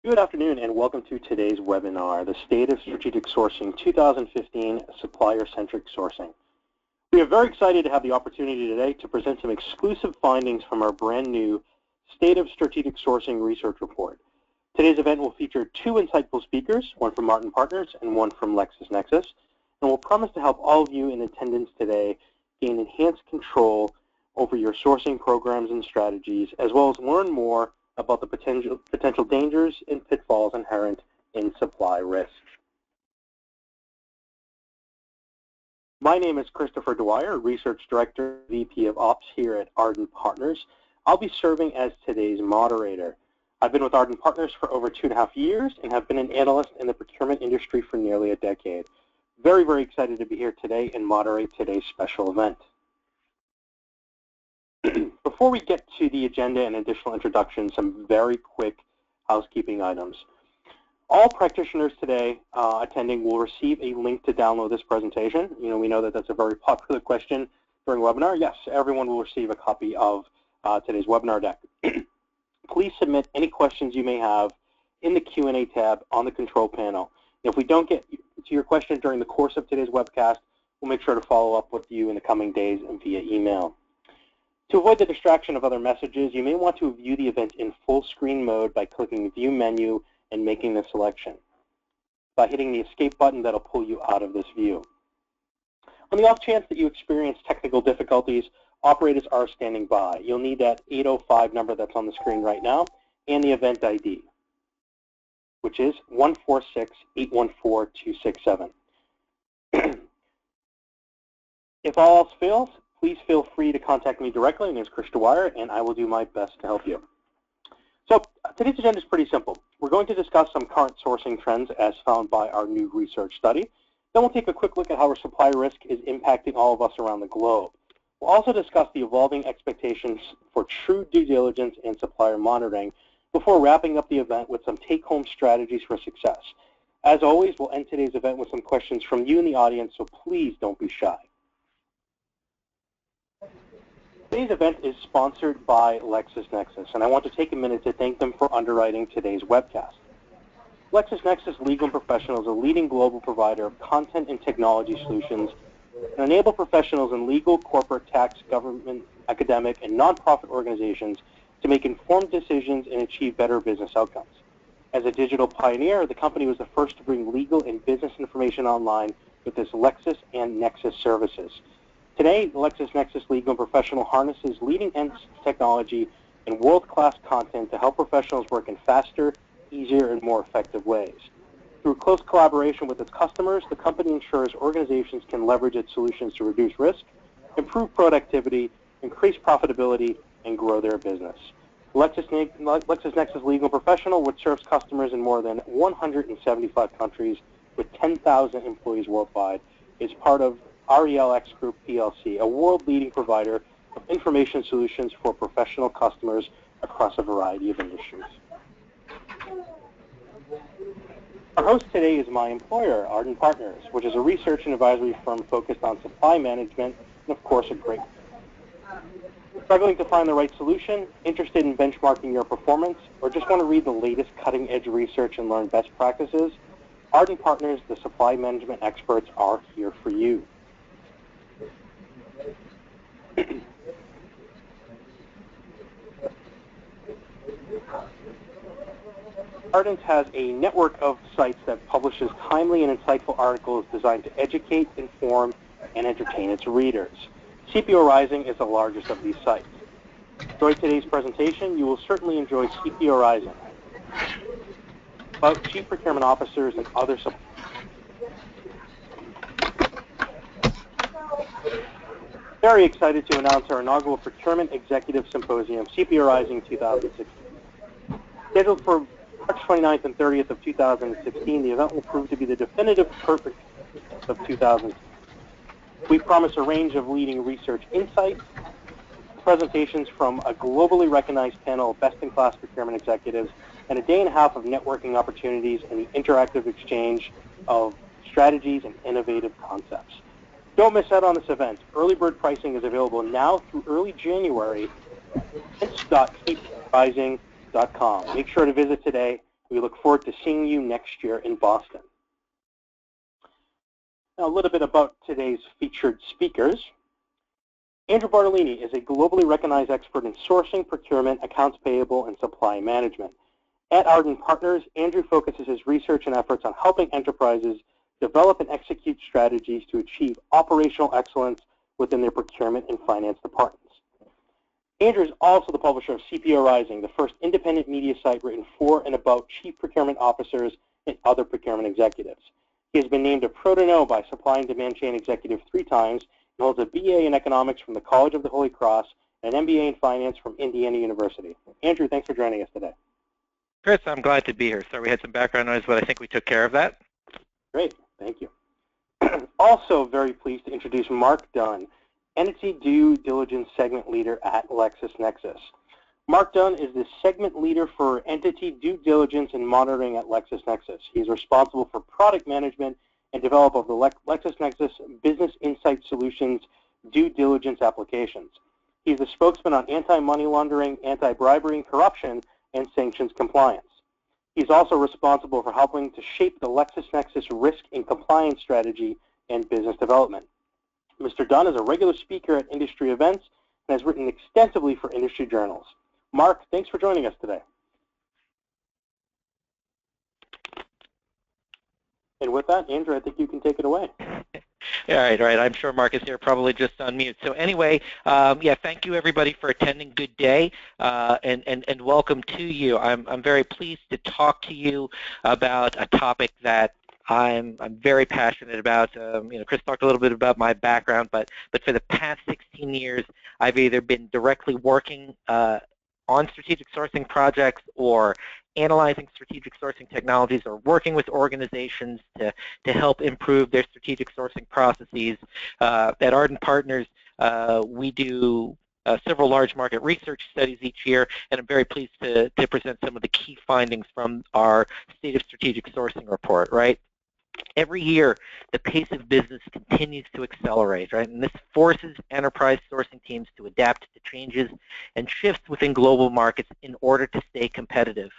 Good afternoon and welcome to today's webinar, the State of Strategic Sourcing 2015 Supplier-Centric Sourcing. We are very excited to have the opportunity today to present some exclusive findings from our brand new State of Strategic Sourcing Research Report. Today's event will feature two insightful speakers, one from Martin Partners and one from LexisNexis, and we'll promise to help all of you in attendance today gain enhanced control over your sourcing programs and strategies, as well as learn more about the potential dangers and pitfalls inherent in supply risk. My name is Christopher Dwyer, Research Director, VP of Ops here at Ardent Partners. I'll be serving as today's moderator. I've been with Ardent Partners for over 2.5 years and have been an analyst in the procurement industry for nearly a decade. Very, very excited to be here today and moderate today's special event. Before we get to the agenda and additional introductions, some very quick housekeeping items. All practitioners today attending will receive a link to download this presentation. We know that that's a very popular question during the webinar. Yes, everyone will receive a copy of today's webinar deck. Please submit any questions you may have in the Q&A tab on the control panel. If we don't get to your question during the course of today's webcast, we'll make sure to follow up with you in the coming days and via email. To avoid the distraction of other messages, you may want to view the event in full screen mode by clicking the View menu and making the selection. By hitting the Escape button, that'll pull you out of this view. On the off chance that you experience technical difficulties, operators are standing by. You'll need that 805 number that's on the screen right now and the event ID, which is 146-814-267. If all else fails, please feel free to contact me directly. My name is Chris Dwyer, and I will do my best to help you. So today's agenda is pretty simple. We're going to discuss some current sourcing trends as found by our new research study. Then we'll take a quick look at how our supply risk is impacting all of us around the globe. We'll also discuss the evolving expectations for true due diligence and supplier monitoring before wrapping up the event with some take-home strategies for success. As always, we'll end today's event with some questions from you in the audience, so please don't be shy. Today's event is sponsored by LexisNexis, and I want to take a minute to thank them for underwriting today's webcast. LexisNexis Legal and Professional is a leading global provider of content and technology solutions and enable professionals in legal, corporate, tax, government, academic, and nonprofit organizations to make informed decisions and achieve better business outcomes. As a digital pioneer, the company was the first to bring legal and business information online with its Lexis and Nexis services. Today, LexisNexis Legal and Professional harnesses leading-edge technology and world-class content to help professionals work in faster, easier, and more effective ways. Through close collaboration with its customers, the company ensures organizations can leverage its solutions to reduce risk, improve productivity, increase profitability, and grow their business. LexisNexis Legal and Professional, which serves customers in more than 175 countries with 10,000 employees worldwide, is part of RELX Group PLC, a world-leading provider of information solutions for professional customers across a variety of industries. Our host today is my employer, Ardent Partners, which is a research and advisory firm focused on supply management and, of course, a great. Struggling to find the right solution, interested in benchmarking your performance, or just want to read the latest cutting-edge research and learn best practices, Ardent Partners, the supply management experts, are here for you. Ardent has a network of sites that publishes timely and insightful articles designed to educate, inform, and entertain its readers. CPO Rising is the largest of these sites. Enjoy today's presentation. You will certainly enjoy CPO Rising, about chief procurement officers and other suppliers. Very excited to announce our inaugural Procurement Executive Symposium, CPO Rising 2016. Scheduled for March 29th and 30th of 2016, the event will prove to be the definitive perfect of 2016. We promise a range of leading research insights, presentations from a globally recognized panel of best-in-class procurement executives, and a day and a half of networking opportunities and the interactive exchange of strategies and innovative concepts. Don't miss out on this event. Early bird pricing is available now through early January. Events.keeprising.com. Make sure to visit today. We look forward to seeing you next year in Boston. Now, a little bit about today's featured speakers. Andrew Bartolini is a globally recognized expert in sourcing, procurement, accounts payable, and supply management. At Ardent Partners, Andrew focuses his research and efforts on helping enterprises develop and execute strategies to achieve operational excellence within their procurement and finance departments. Andrew is also the publisher of CPO Rising, the first independent media site written for and about chief procurement officers and other procurement executives. He has been named a Pro Bono by Supply and Demand Chain Executive 3 times and holds a BA in Economics from the College of the Holy Cross and an MBA in Finance from Indiana University. Andrew, thanks for joining us today. Chris, I'm glad to be here. Sorry we had some background noise, but I think we took care of that. Great, thank you. Also very pleased to introduce Mark Dunn, Entity Due Diligence Segment Leader at LexisNexis. Mark Dunn is the segment leader for entity due diligence and monitoring at LexisNexis. He is responsible for product management and development of the LexisNexis Business Insight Solutions due diligence applications. He is the spokesman on anti-money laundering, anti-bribery and corruption, and sanctions compliance. He is also responsible for helping to shape the LexisNexis risk and compliance strategy and business development. Mr. Dunn is a regular speaker at industry events and has written extensively for industry journals. Mark, thanks for joining us today. And with that, Andrew, I think you can take it away. All right. I'm sure Mark is here, probably just on mute. So anyway, yeah, thank you everybody for attending. Good day, and welcome to you. I'm very pleased to talk to you about a topic that I'm very passionate about. Chris talked a little bit about my background, but for the past 16 years, I've either been directly working on strategic sourcing projects or analyzing strategic sourcing technologies or working with organizations to help improve their strategic sourcing processes. At Ardent Partners, we do several large market research studies each year, and I'm very pleased to present some of the key findings from our State of Strategic Sourcing report, right? Every year, the pace of business continues to accelerate, right? And this forces enterprise sourcing teams to adapt to changes and shifts within global markets in order to stay competitive.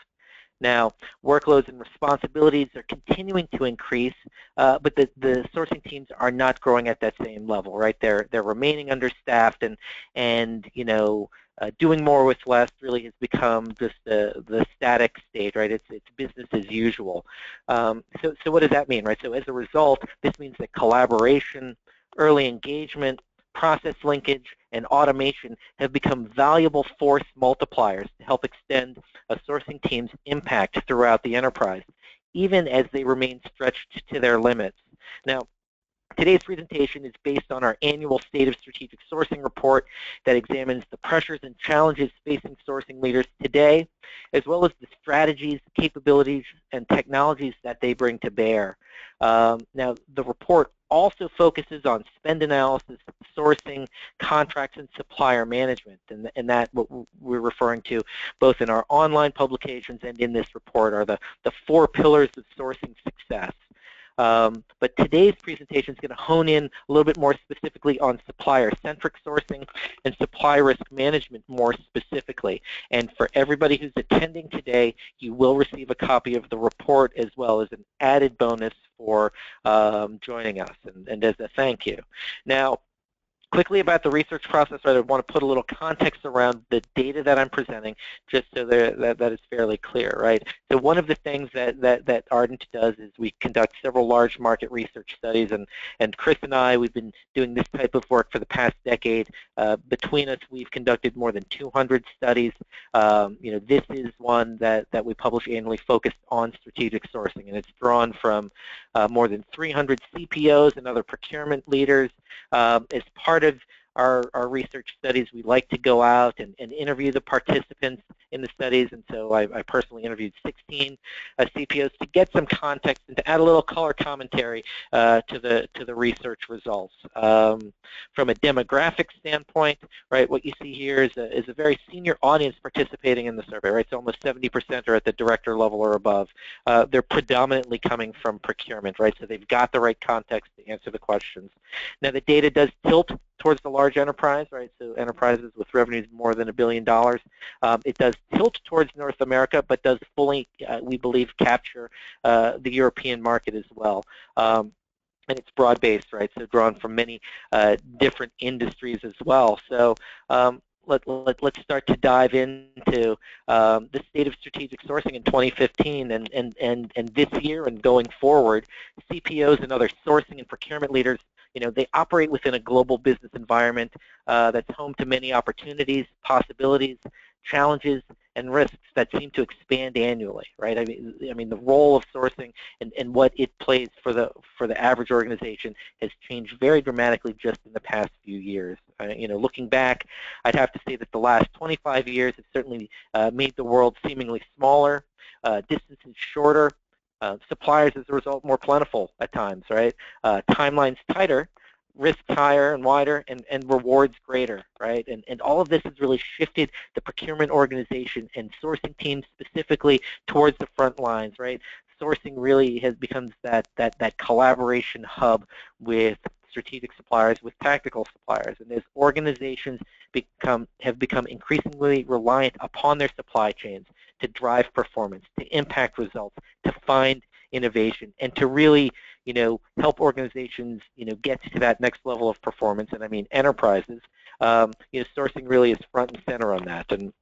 Now, workloads and responsibilities are continuing to increase, but the sourcing teams are not growing at that same level, right? They're remaining understaffed, and doing more with less really has become just the static state, right? It's business as usual. So what does that mean, right? So as a result, this means that collaboration, early engagement, process linkage, and automation have become valuable force multipliers to help extend a sourcing team's impact throughout the enterprise, even as they remain stretched to their limits. Now, today's presentation is based on our annual State of Strategic Sourcing report that examines the pressures and challenges facing sourcing leaders today, as well as the strategies, capabilities, and technologies that they bring to bear. Now, the report also focuses on spend analysis, sourcing, contracts, and supplier management, and that what we're referring to both in our online publications and in this report are the 4 pillars of sourcing success. But today's presentation is going to hone in a little bit more specifically on supplier-centric sourcing and supply risk management more specifically. And for everybody who's attending today, you will receive a copy of the report as well as an added bonus for joining us, and as a thank you. Now, quickly about the research process, I want to put a little context around the data that I'm presenting, just so that is fairly clear, right? So one of the things that Ardent does is we conduct several large market research studies, and Chris and I, we've been doing this type of work for the past decade. Between us, we've conducted more than 200 studies. This is one that we publish annually focused on strategic sourcing, and it's drawn from more than 300 CPOs and other procurement leaders. As part of our research studies, we like to go out and interview the participants in the studies, and so I personally interviewed 16 CPOs to get some context and to add a little color commentary to the research results. From a demographic standpoint, right, what you see here is a very senior audience participating in the survey, right? So almost 70% are at the director level or above. They're predominantly coming from procurement, right? So they've got the right context to answer the questions. Now, the data does tilt towards the large enterprise, right? So enterprises with revenues more than $1 billion. It does tilt towards North America, but does fully, we believe, capture the European market as well. And it's broad-based, right? So drawn from many different industries as well. So let's start to dive into the state of strategic sourcing in 2015 and this year and going forward. CPOs and other sourcing and procurement leaders, they operate within a global business environment that's home to many opportunities, possibilities, challenges, and risks that seem to expand annually, right? I mean, the role of sourcing and what it plays for the average organization has changed very dramatically just in the past few years. Looking back, I'd have to say that the last 25 years have certainly made the world seemingly smaller, distances shorter, suppliers as a result more plentiful at times, right? Timelines tighter, risks higher and wider, and rewards greater, right? And all of this has really shifted the procurement organization and sourcing teams specifically towards the front lines, right? Sourcing really has become that collaboration hub with strategic suppliers, with tactical suppliers, and as organizations have become increasingly reliant upon their supply chains to drive performance, to impact results, to find innovation, and to really help organizations get to that next level of performance. And I mean enterprises, sourcing really is front and center on that. And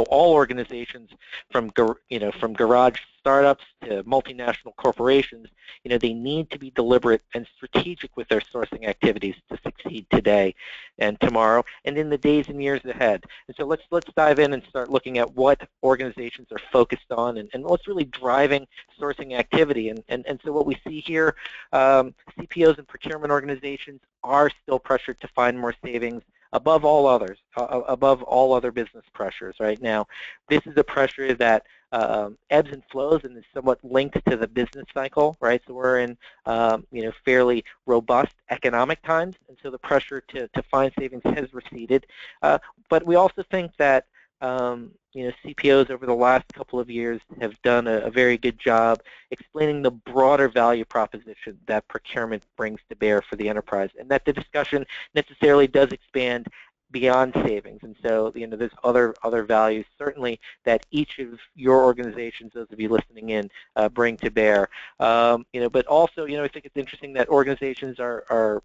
all organizations from garage startups to multinational corporations, they need to be deliberate and strategic with their sourcing activities to succeed today and tomorrow and in the days and years ahead. And so let's dive in and start looking at what organizations are focused on and what's really driving sourcing activity. And so what we see here, CPOs and procurement organizations are still pressured to find more savings above all others, above all other business pressures right now. This is a pressure that ebbs and flows and is somewhat linked to the business cycle, right? So we're in fairly robust economic times, and so the pressure to find savings has receded. But we also think that CPOs over the last couple of years have done a very good job explaining the broader value proposition that procurement brings to bear for the enterprise, and that the discussion necessarily does expand beyond savings. And so, there's other values certainly that each of your organizations, those of you listening in, bring to bear. But also, I think it's interesting that organizations are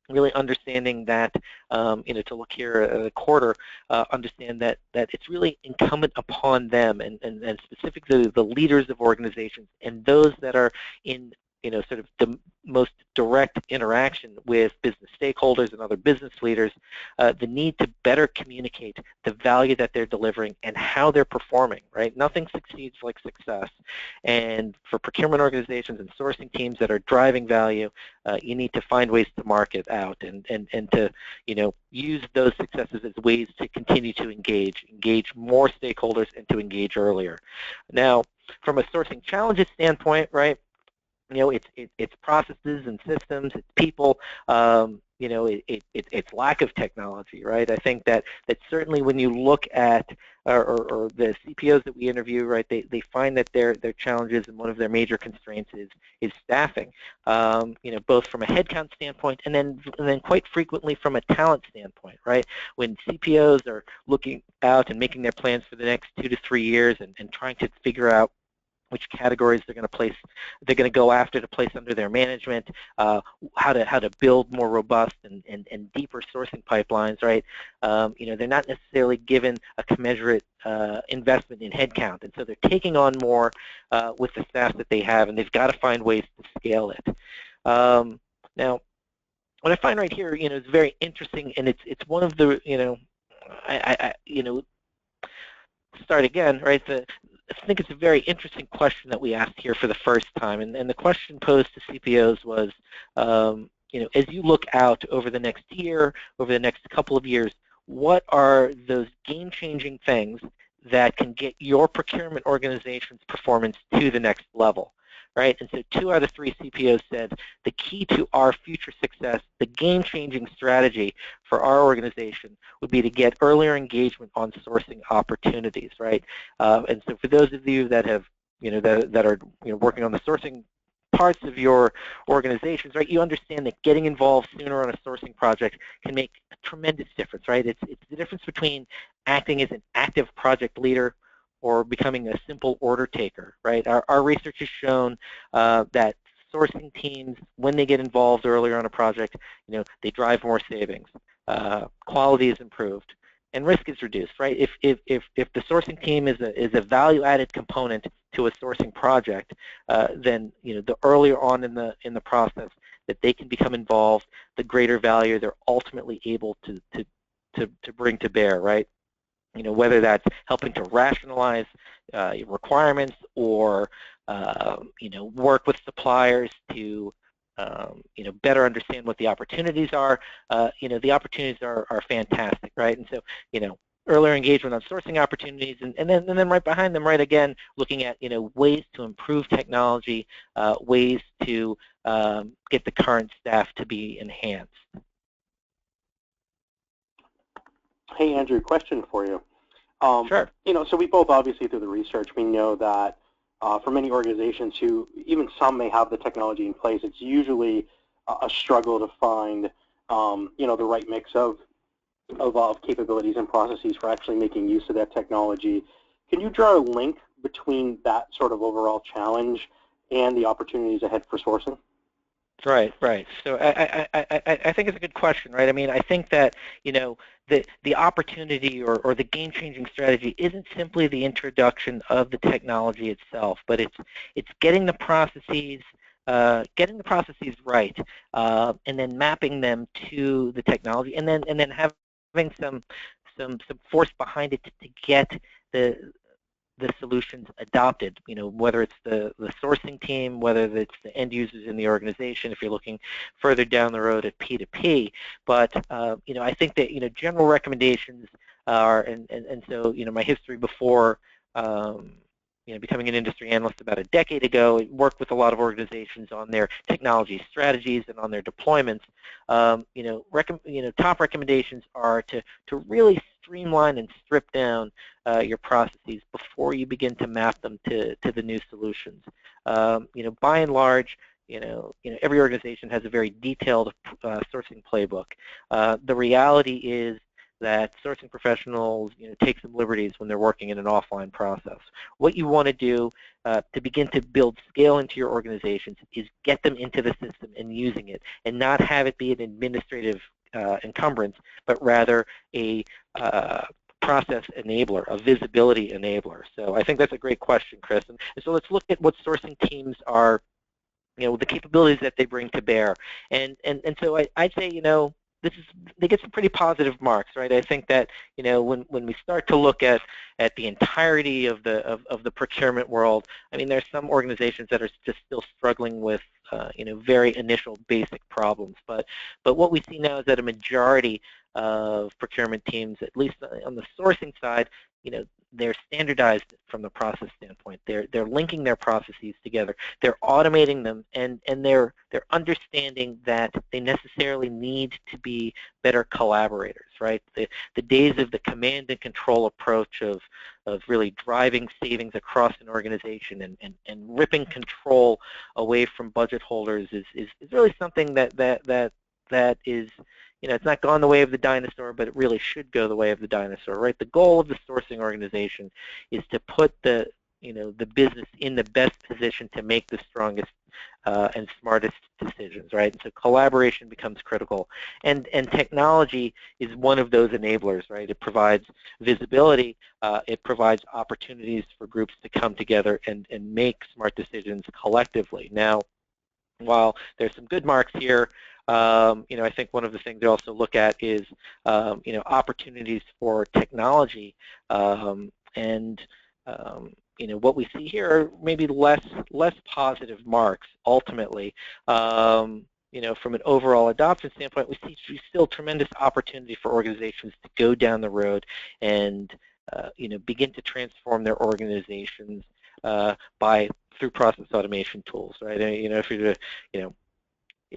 really understanding that, to look here at a quarter, understand that it's really incumbent upon them and specifically the leaders of organizations and those that are in sort of the most direct interaction with business stakeholders and other business leaders, the need to better communicate the value that they're delivering and how they're performing, right? Nothing succeeds like success. And for procurement organizations and sourcing teams that are driving value, you need to find ways to market out and to, use those successes as ways to continue to engage more stakeholders and to engage earlier. Now, from a sourcing challenges standpoint, right, it's processes and systems, it's people, it's lack of technology, right? I think that certainly when you look at or the CPOs that we interview, right, they find that their challenges and one of their major constraints is staffing, both from a headcount standpoint and then quite frequently from a talent standpoint, right? When CPOs are looking out and making their plans for the next 2 to 3 years and trying to figure out which categories they're going to go after to place under their management, how to build more robust and deeper sourcing pipelines, right? They're not necessarily given a commensurate investment in headcount, and so they're taking on more with the staff that they have, and they've got to find ways to scale it. Now, what I find right here, is very interesting, and it's one of the, start again, right? I think it's a very interesting question that we asked here for the first time, and the question posed to CPOs was, as you look out over the next year, over the next couple of years, what are those game-changing things that can get your procurement organization's performance to the next level, right? And so 2 out of 3 CPOs said the key to our future success, the game-changing strategy for our organization would be to get earlier engagement on sourcing opportunities, right? And so for those of you that have, that are working on the sourcing parts of your organizations, right, you understand that getting involved sooner on a sourcing project can make a tremendous difference, right? It's the difference between acting as an active project leader or becoming a simple order taker, right? Our research has shown that sourcing teams, when they get involved earlier on a project, they drive more savings, quality is improved, and risk is reduced, right? If the sourcing team is a value-added component to a sourcing project, then the earlier on in the process that they can become involved, the greater value they're ultimately able to bring to bear, right? Whether that's helping to rationalize requirements or work with suppliers to better understand what the opportunities are. The opportunities are fantastic, right? And so, earlier engagement on sourcing opportunities, and then right behind them, right, again, looking at, ways to improve technology, ways to get the current staff to be enhanced. Hey, Andrew, question for you. Sure. So we both, obviously, through the research, we know that for many organizations who, even some may have the technology in place, it's usually a struggle to find, the right mix of capabilities and processes for actually making use of that technology. Can you draw a link between that sort of overall challenge and the opportunities ahead for sourcing? Right. So I think it's a good question, right? I mean, I think that, the opportunity or the game-changing strategy isn't simply the introduction of the technology itself, but it's getting the processes right, and then mapping them to the technology, and then having some force behind it to get the solutions adopted, whether it's the sourcing team, whether it's the end users in the organization, if you're looking further down the road at P2P. But, I think that, general recommendations are, and so, my history before, becoming an industry analyst about a decade ago, I worked with a lot of organizations on their technology strategies and on their deployments. Top recommendations are to really streamline and strip down your processes before you begin to map them to the new solutions. By and large, every organization has a very detailed sourcing playbook. The reality is that sourcing professionals, take some liberties when they're working in an offline process. What you want to do to begin to build scale into your organizations is get them into the system and using it, and not have it be an administrative encumbrance, but rather a process enabler, a visibility enabler. So I think that's a great question, Chris. And so let's look at what sourcing teams are, the capabilities that they bring to bear. And so I'd say, they get some pretty positive marks, right? I think that, when we start to look at the entirety of the procurement world, I mean, there's some organizations that are just still struggling with, very initial basic problems. But what we see now is that a majority of procurement teams, at least on the sourcing side, they're standardized from the process standpoint. They're linking their processes together. They're automating them, and they're understanding that they necessarily need to be better collaborators, right? The days of the command and control approach of really driving savings across an organization and ripping control away from budget holders is really something that is, it's not gone the way of the dinosaur, but it really should go the way of the dinosaur, right? The goal of the sourcing organization is to put the business in the best position to make the strongest and smartest decisions, right? And so collaboration becomes critical, and technology is one of those enablers, right? It provides visibility, it provides opportunities for groups to come together and make smart decisions collectively. Now, while there's some good marks here, I think one of the things to also look at is, opportunities for technology, and what we see here are maybe less positive marks ultimately. From an overall adoption standpoint, we see still tremendous opportunity for organizations to go down the road and begin to transform their organizations through process automation tools, right? If you're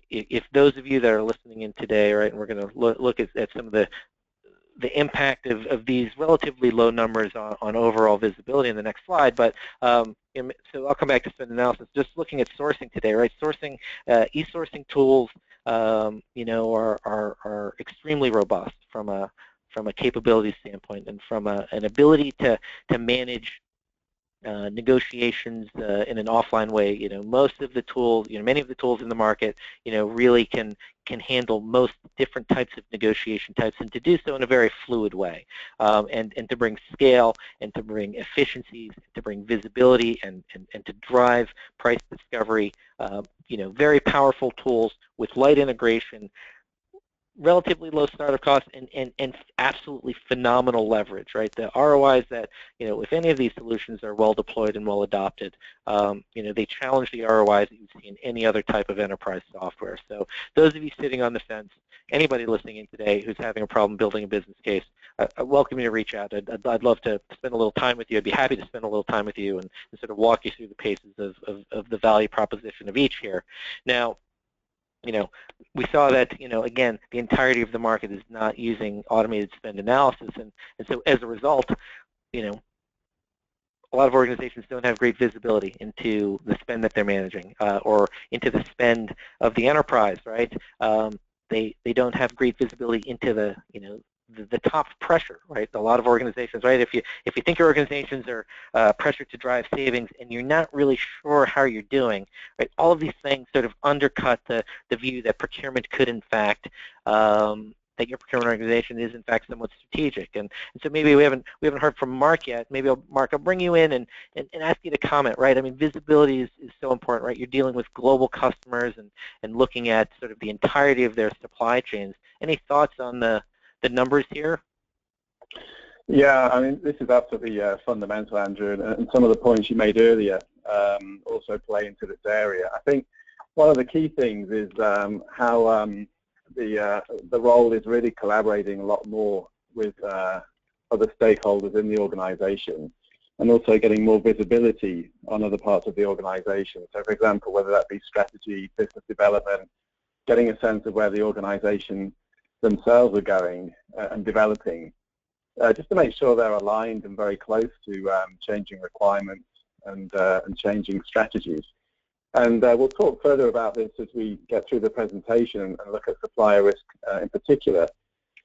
if those of you that are listening in today, right, and we're going to look at some of the the impact of these relatively low numbers on overall visibility in the next slide, but so I'll come back to spend analysis. Just looking at sourcing today, right? Sourcing, e-sourcing tools, are extremely robust from a capability standpoint and from an ability to manage negotiations in an offline way. Most of the tools, many of the tools in the market, really can handle most different types of negotiation types, and to do so in a very fluid way, and to bring scale and to bring efficiencies, to bring visibility and to drive price discovery. Very powerful tools with light integration, relatively low startup costs, and absolutely phenomenal leverage, right? The ROIs that, if any of these solutions are well deployed and well adopted, they challenge the ROIs that you see in any other type of enterprise software. So those of you sitting on the fence, anybody listening in today who's having a problem building a business case, I welcome you to reach out. I'd love to spend a little time with you. I'd be happy to spend a little time with you and sort of walk you through the paces of the value proposition of each here. Now, we saw that, again, the entirety of the market is not using automated spend analysis, and so as a result, a lot of organizations don't have great visibility into the spend that they're managing, or into the spend of the enterprise, right? They don't have great visibility into the top pressure, right? A lot of organizations, right? If you think your organizations are pressured to drive savings and you're not really sure how you're doing, right? All of these things sort of undercut the view that procurement could, in fact, that your procurement organization is, in fact, somewhat strategic. And so maybe we haven't heard from Mark yet. Maybe Mark, I'll bring you in and ask you to comment, right? I mean, visibility is so important, right? You're dealing with global customers and looking at sort of the entirety of their supply chains. Any thoughts on the numbers here? Yeah, I mean, this is absolutely fundamental, Andrew, and some of the points you made earlier also play into this area. I think one of the key things is how the role is really collaborating a lot more with other stakeholders in the organization, and also getting more visibility on other parts of the organization. So, for example, whether that be strategy, business development, getting a sense of where the organization themselves are going and developing, just to make sure they're aligned and very close to changing requirements and changing strategies. And we'll talk further about this as we get through the presentation and look at supplier risk in particular.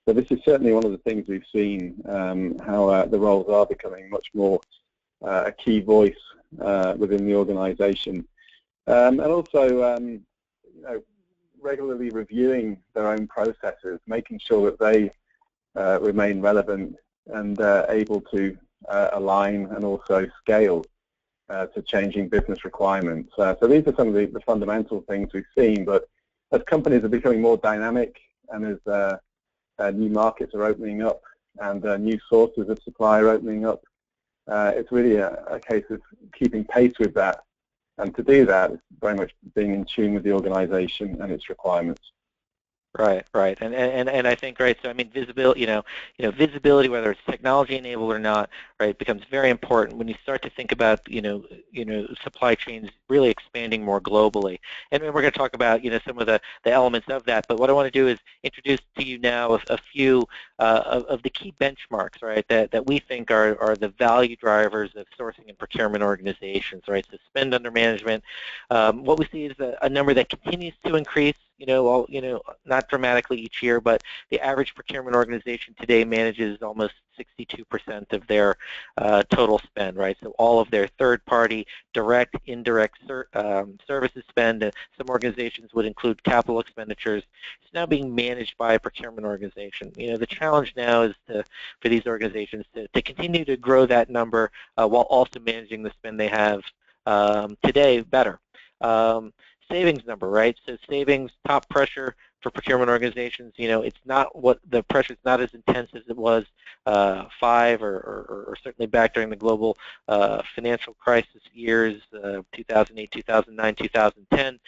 But this is certainly one of the things we've seen, how the roles are becoming much more a key voice within the organization. And also, regularly reviewing their own processes, making sure that they remain relevant and able to align and also scale to changing business requirements. So these are some of the fundamental things we've seen, but as companies are becoming more dynamic and as new markets are opening up and new sources of supply are opening up, it's really a case of keeping pace with that. And to do that, it's very much being in tune with the organization and its requirements. Right, and I think, right, so I mean, visibility, visibility, whether it's technology enabled or not, right, becomes very important when you start to think about, supply chains really expanding more globally. And we're going to talk about, some of the elements of that. But what I want to do is introduce to you now a few of the key benchmarks, right, that we think are the value drivers of sourcing and procurement organizations, right? So spend under management. What we see is a number that continues to increase. Not dramatically each year, but the average procurement organization today manages almost 62% of their total spend, right? So all of their third-party, direct, indirect services spend. Some organizations would include capital expenditures. It's now being managed by a procurement organization. The challenge now is for these organizations to continue to grow that number while also managing the spend they have today better. Savings number, right? So savings, top pressure for procurement organizations. It's not the pressure's not as intense as it was 5 or certainly back during the global financial crisis years, 2008, 2009, 2010.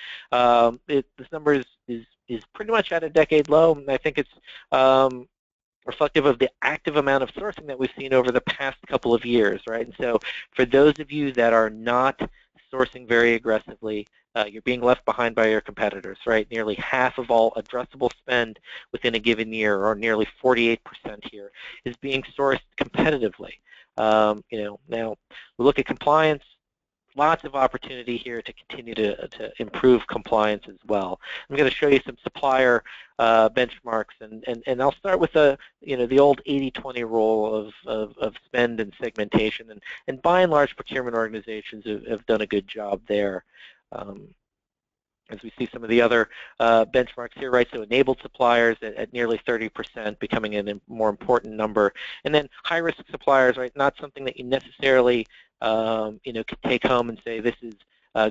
This number is pretty much at a decade low, and I think it's reflective of the active amount of sourcing that we've seen over the past couple of years, right? And so for those of you that are not sourcing very aggressively, you're being left behind by your competitors, right? Nearly half of all addressable spend within a given year, or nearly 48% here, is being sourced competitively. Now we look at compliance. Lots of opportunity here to continue to improve compliance as well. I'm going to show you some supplier benchmarks, and I'll start with the old 80-20 rule of spend and segmentation, and by and large procurement organizations have done a good job there. As we see some of the other benchmarks here, right? So enabled suppliers at nearly 30%, becoming a more important number, and then high-risk suppliers, right? Not something that you necessarily could take home and say this is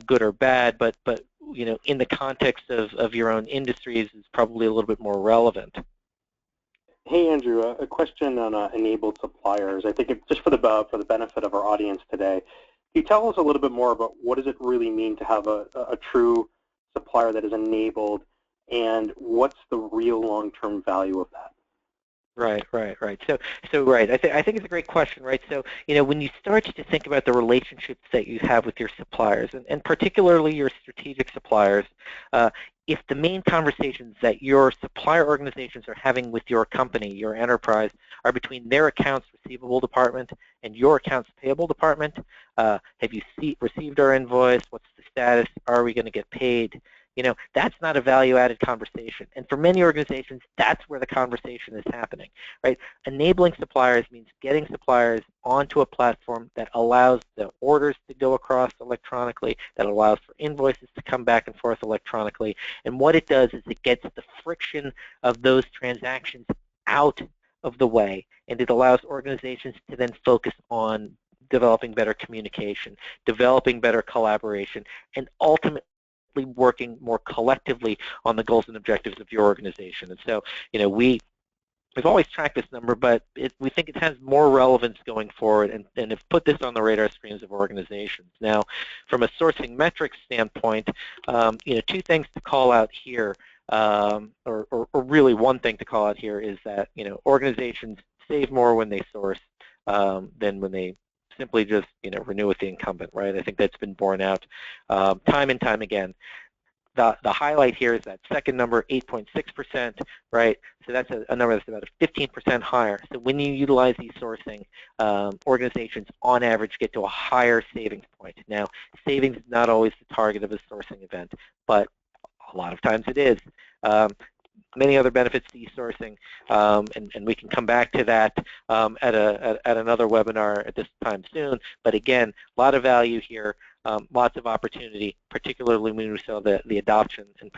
good or bad, but in the context of your own industries is probably a little bit more relevant. Hey Andrew, a question on enabled suppliers. I think just for the benefit of our audience today, can you tell us a little bit more about what does it really mean to have a true supplier that is enabled, and what's the real long-term value of that? Right. So right. I think it's a great question, right? So when you start to think about the relationships that you have with your suppliers, and particularly your strategic suppliers, if the main conversations that your supplier organizations are having with your company, your enterprise, are between their accounts receivable department and your accounts payable department, have you received our invoice? What's the status? Are we going to get paid? That's not a value-added conversation. And for many organizations, that's where the conversation is happening, right? Enabling suppliers means getting suppliers onto a platform that allows the orders to go across electronically, that allows for invoices to come back and forth electronically. And what it does is it gets the friction of those transactions out of the way, and it allows organizations to then focus on developing better communication, developing better collaboration, and ultimately working more collectively on the goals and objectives of your organization. And so, we've always tracked this number, but we think it has more relevance going forward, and have put this on the radar screens of organizations. Now, from a sourcing metrics standpoint, two things to call out here, or really one thing to call out here is that organizations save more when they source than when they simply just renew with the incumbent, right? I think that's been borne out time and time again. The highlight here is that second number, 8.6%, right? So that's a number that's about 15% higher. So when you utilize e-sourcing, organizations on average get to a higher savings point. Now, savings is not always the target of a sourcing event, but a lot of times it is. Many other benefits to e-sourcing, and we can come back to that at another webinar at this time soon. But again, a lot of value here, lots of opportunity, particularly when we saw the adoption, and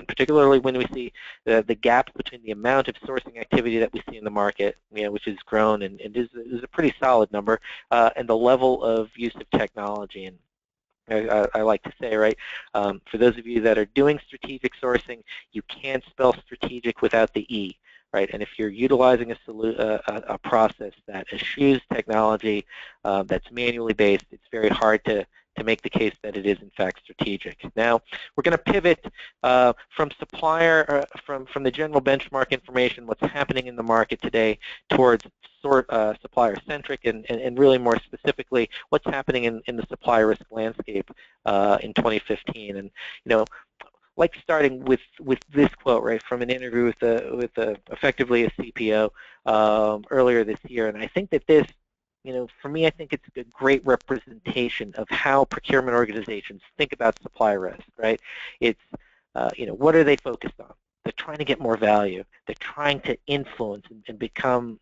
particularly when we see the gap between the amount of sourcing activity that we see in the market, which has grown and is a pretty solid number, and the level of use of technology. And I like to say, right, for those of you that are doing strategic sourcing, you can't spell strategic without the E, right? And if you're utilizing a process that eschews technology, that's manually based, it's very hard to make the case that it is in fact strategic. Now, we're going to pivot from supplier, from the general benchmark information, what's happening in the market today, towards supplier-centric, and really more specifically, what's happening in the supplier risk landscape in 2015. And like starting with this quote, right, from an interview with effectively a CPO earlier this year, and I think that this, for me, I think it's a great representation of how procurement organizations think about supply risk, right? It's, what are they focused on? They're trying to get more value. They're trying to influence and become,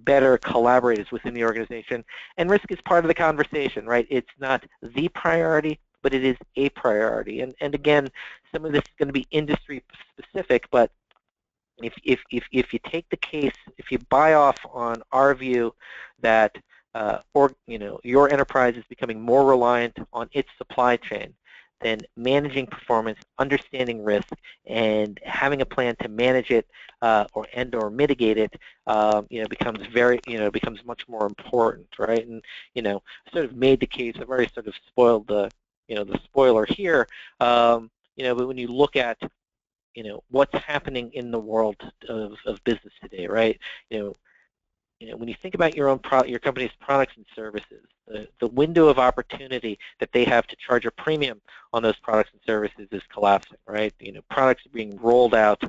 better collaborators within the organization. And risk is part of the conversation, right? It's not the priority, but it is a priority. And again, some of this is going to be industry specific, but if you take the case, if you buy off on our view that your enterprise is becoming more reliant on its supply chain, then managing performance, understanding risk, and having a plan to manage it or mitigate it, becomes much more important, right? And sort of made the case. I've already sort of spoiled the spoiler here. But when you look at what's happening in the world of business today, right? when you think about your company's products and services, the window of opportunity that they have to charge a premium on those products and services is collapsing, right? Products are being rolled out.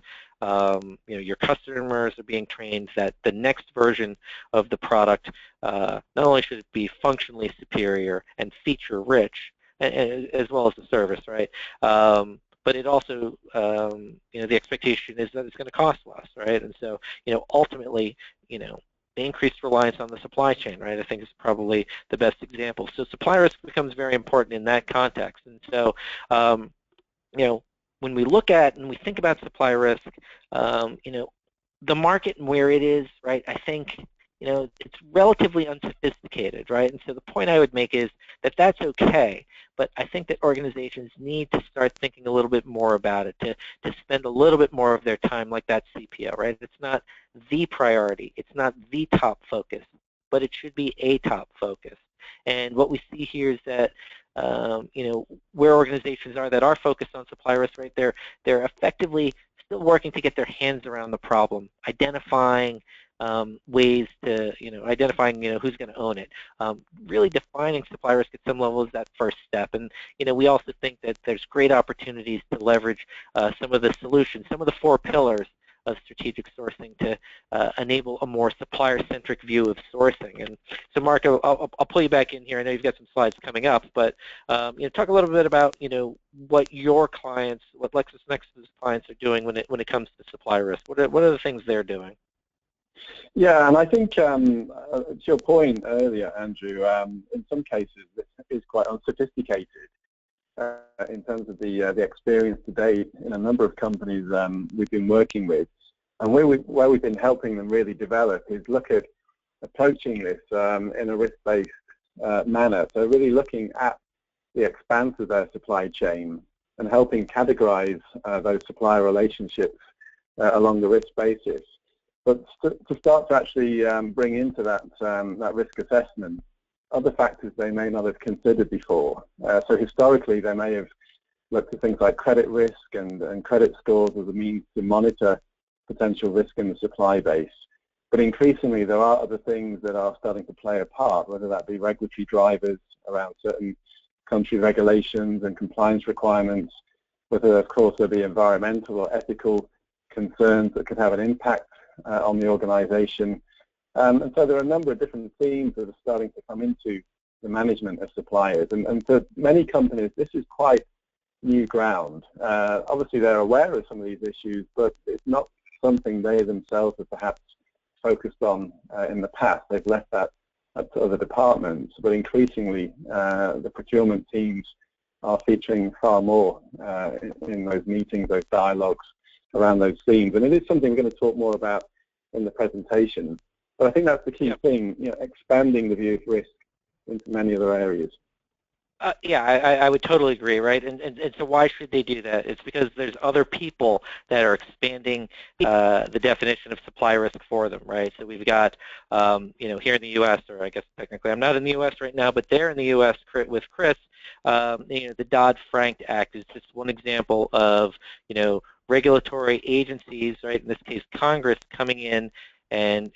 Your customers are being trained that the next version of the product not only should it be functionally superior and feature rich, as well as the service, right? But it also, the expectation is that it's going to cost less, right? And so, ultimately, the increased reliance on the supply chain, right, I think is probably the best example. So supply risk becomes very important in that context. And so, when we look at and we think about supply risk, the market and where it is, right, I think, it's relatively unsophisticated, right? And so the point I would make is that that's okay, but I think that organizations need to start thinking a little bit more about it, to spend a little bit more of their time like that CPO, right? It's not the priority. It's not the top focus, but it should be a top focus. And what we see here is that, where organizations are that are focused on supply risk, right, they're effectively still working to get their hands around the problem, identifying ways to, identifying, who's going to own it. Really defining supply risk at some level is that first step. And, we also think that there's great opportunities to leverage some of the solutions, some of the 4 pillars of strategic sourcing to enable a more supplier-centric view of sourcing. And so, Mark, I'll pull you back in here. I know you've got some slides coming up, but talk a little bit about what your clients, what LexisNexis clients are doing when it comes to supply risk. What are the things they're doing? Yeah, and I think to your point earlier, Andrew, in some cases this is quite unsophisticated in terms of the experience to date in a number of companies we've been working with. And where we've been helping them really develop is look at approaching this in a risk-based manner. So really looking at the expanse of their supply chain and helping categorize those supplier relationships along the risk basis. But to start to actually bring into that risk assessment other factors they may not have considered before. So historically, they may have looked at things like credit risk and credit scores as a means to monitor potential risk in the supply base. But increasingly, there are other things that are starting to play a part, whether that be regulatory drivers around certain country regulations and compliance requirements, whether, of course, there be environmental or ethical concerns that could have an impact on the organization. And so there are a number of different themes that are starting to come into the management of suppliers. And for many companies, this is quite new ground. Obviously, they're aware of some of these issues, but it's not something they themselves have perhaps focused on in the past. They've left that up to other departments, but increasingly the procurement teams are featuring far more in those meetings, those dialogues around those themes. And it is something we're going to talk more about in the presentation. But I think that's the key thing, expanding the view of risk into many other areas. Yeah, I would totally agree, right? And so why should they do that? It's because there's other people that are expanding the definition of supply risk for them, right? So we've got, here in the U.S., or I guess technically I'm not in the U.S. right now, but there in the U.S. with Chris, the Dodd-Frank Act is just one example of, regulatory agencies, right? In this case, Congress coming in and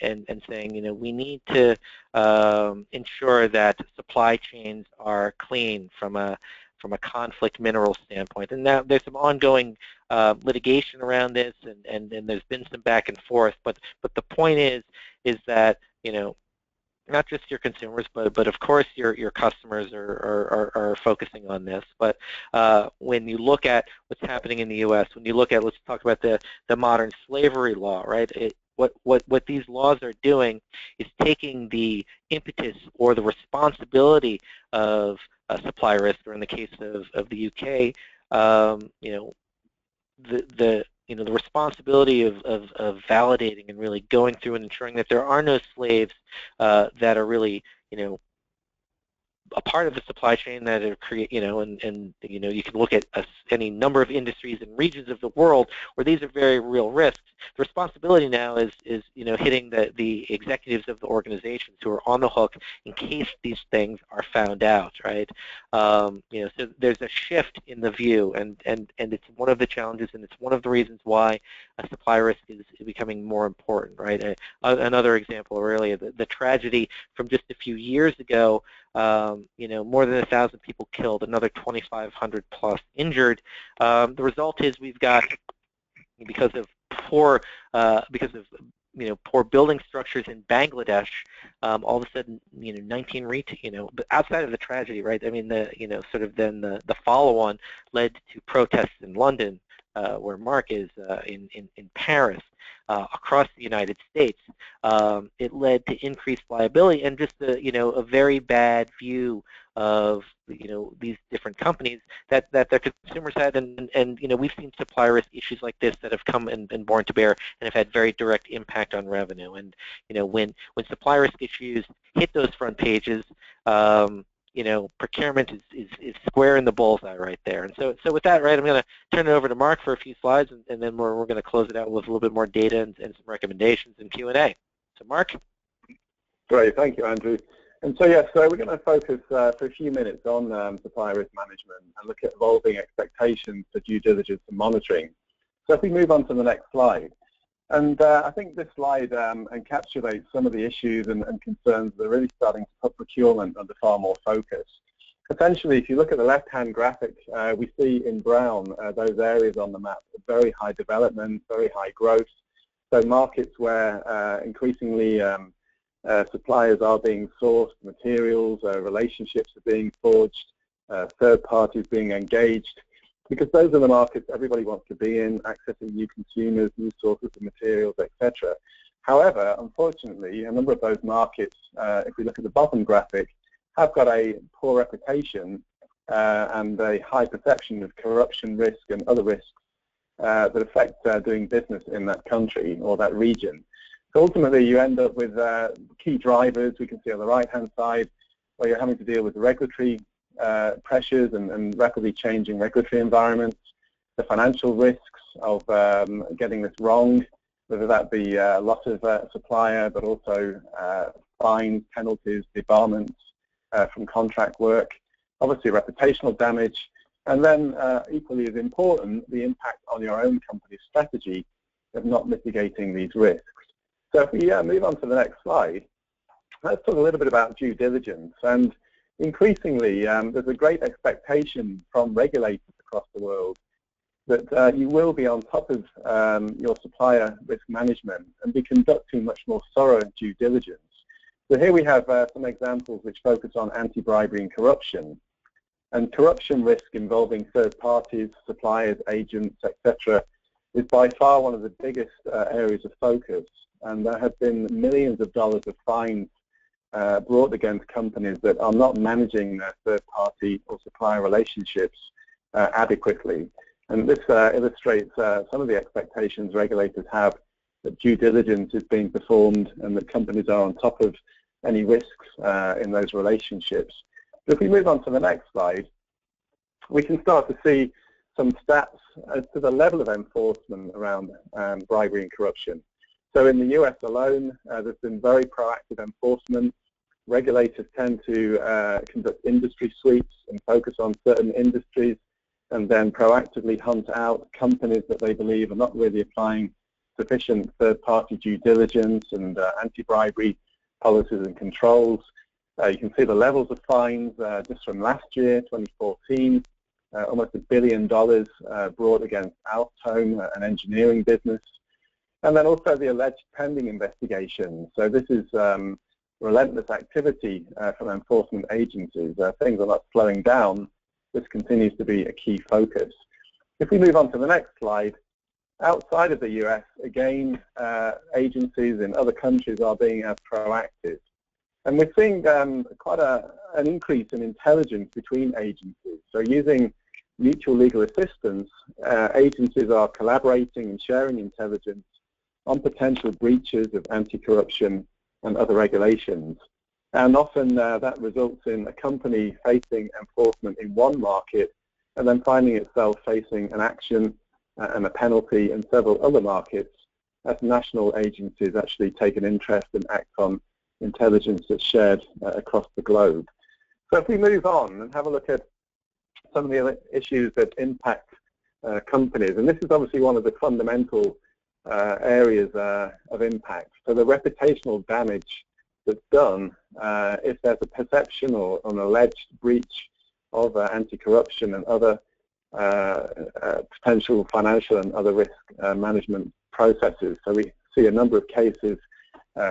saying, we need to ensure that supply chains are clean from a conflict mineral standpoint. And now there's some ongoing litigation around this, and there's been some back and forth. But the point is that not just your consumers, but of course your customers are focusing on this. But when you look at what's happening in the U.S., when you look at, let's talk about the modern slavery law, right? What these laws are doing is taking the impetus or the responsibility of supply risk, or in the case of the UK, the responsibility of validating and really going through and ensuring that there are no slaves that are really, a part of the supply chain that are and you can look at any number of industries and regions of the world where these are very real risks. The responsibility now is hitting the executives of the organizations who are on the hook in case these things are found out, right? So there's a shift in the view, and it's one of the challenges, and it's one of the reasons why supply risk is becoming more important, right? Another example, really, the tragedy from just a few years ago, more than 1,000 people killed, another 2,500 plus injured. The result is we've got, because of poor building structures in Bangladesh, all of a sudden, 19 retail, but outside of the tragedy, right? I mean, the follow-on led to protests in London, where Mark is, in Paris, across the United States. It led to increased liability and just a very bad view of these different companies that their consumers had, and we've seen supplier risk issues like this that have come and been borne to bear and have had very direct impact on revenue. And when supplier risk issues hit those front pages, procurement is square in the bullseye right there. And so with that, right, I'm going to turn it over to Mark for a few slides, and then we're going to close it out with a little bit more data and some recommendations and Q&A. So Mark? Great, thank you, Andrew. And so, yes, so we're going to focus for a few minutes on supplier risk management and look at evolving expectations for due diligence and monitoring. So if we move on to the next slide. And I think this slide encapsulates some of the issues and concerns that are really starting to put procurement under far more focus. Essentially, if you look at the left-hand graphic, we see in brown those areas on the map of very high development, very high growth. So markets where increasingly suppliers are being sourced, materials, relationships are being forged, third parties being engaged, because those are the markets everybody wants to be in, accessing new consumers, new sources of materials, etc. However, unfortunately, a number of those markets, if we look at the bottom graphic, have got a poor reputation and a high perception of corruption risk and other risks that affect doing business in that country or that region. So ultimately, you end up with key drivers we can see on the right-hand side, where you're having to deal with regulatory pressures and rapidly changing regulatory environments, the financial risks of getting this wrong, whether that be loss of supplier, but also fines, penalties, debarments from contract work, obviously reputational damage, and then equally as important, the impact on your own company's strategy of not mitigating these risks. So if we move on to the next slide, let's talk a little bit about due diligence. And increasingly, there's a great expectation from regulators across the world that you will be on top of your supplier risk management and be conducting much more thorough due diligence. So here we have some examples which focus on anti-bribery and corruption. And corruption risk involving third parties, suppliers, agents, etc., is by far one of the biggest areas of focus. And there have been millions of dollars of fines brought against companies that are not managing their third-party or supplier relationships adequately. And this illustrates some of the expectations regulators have that due diligence is being performed and that companies are on top of any risks in those relationships. But if we move on to the next slide, we can start to see some stats as to the level of enforcement around bribery and corruption. So in the US alone, there's been very proactive enforcement. Regulators tend to conduct industry sweeps and focus on certain industries and then proactively hunt out companies that they believe are not really applying sufficient third-party due diligence and anti-bribery policies and controls. You can see the levels of fines just from last year, 2014, almost $1 billion brought against Alstom, an engineering business. And then also the alleged pending investigation. So this is relentless activity from enforcement agencies. Things are not slowing down. This continues to be a key focus. If we move on to the next slide, outside of the US, again, agencies in other countries are being as proactive. And we're seeing quite an increase in intelligence between agencies. So using mutual legal assistance, agencies are collaborating and sharing intelligence on potential breaches of anti-corruption and other regulations. And often that results in a company facing enforcement in one market and then finding itself facing an action and a penalty in several other markets as national agencies actually take an interest and act on intelligence that's shared across the globe. So if we move on and have a look at some of the other issues that impact companies, and this is obviously one of the fundamental areas of impact. So the reputational damage that's done if there's a perception or an alleged breach of anti-corruption and other potential financial and other risk management processes. So we see a number of cases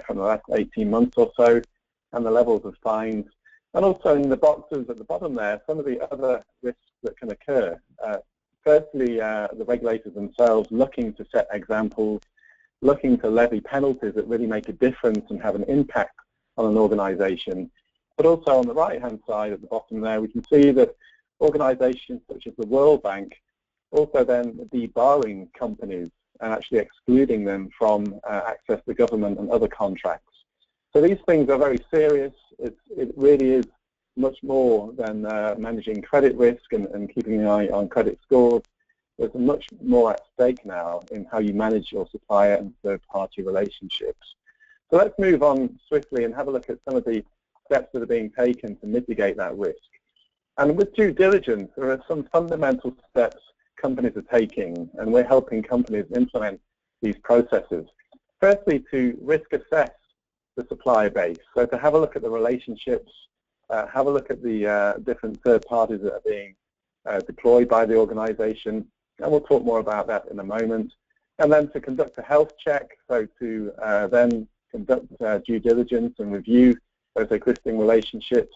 from the last 18 months or so, and the levels of fines. And also in the boxes at the bottom there, some of the other risks that can occur. Firstly, the regulators themselves looking to set examples, looking to levy penalties that really make a difference and have an impact on an organization. But also on the right-hand side at the bottom there, we can see that organizations such as the World Bank also then debarring companies and actually excluding them from access to government and other contracts. So these things are very serious. It really is much more than managing credit risk and keeping an eye on credit scores. There's much more at stake now in how you manage your supplier and third-party relationships. So let's move on swiftly and have a look at some of the steps that are being taken to mitigate that risk. And with due diligence, there are some fundamental steps companies are taking, and we're helping companies implement these processes. Firstly, to risk assess the supplier base. So to have a look at the relationships, have a look at the different third parties that are being deployed by the organization, and we'll talk more about that in a moment. And then to conduct a health check, so to then conduct due diligence and review those existing relationships.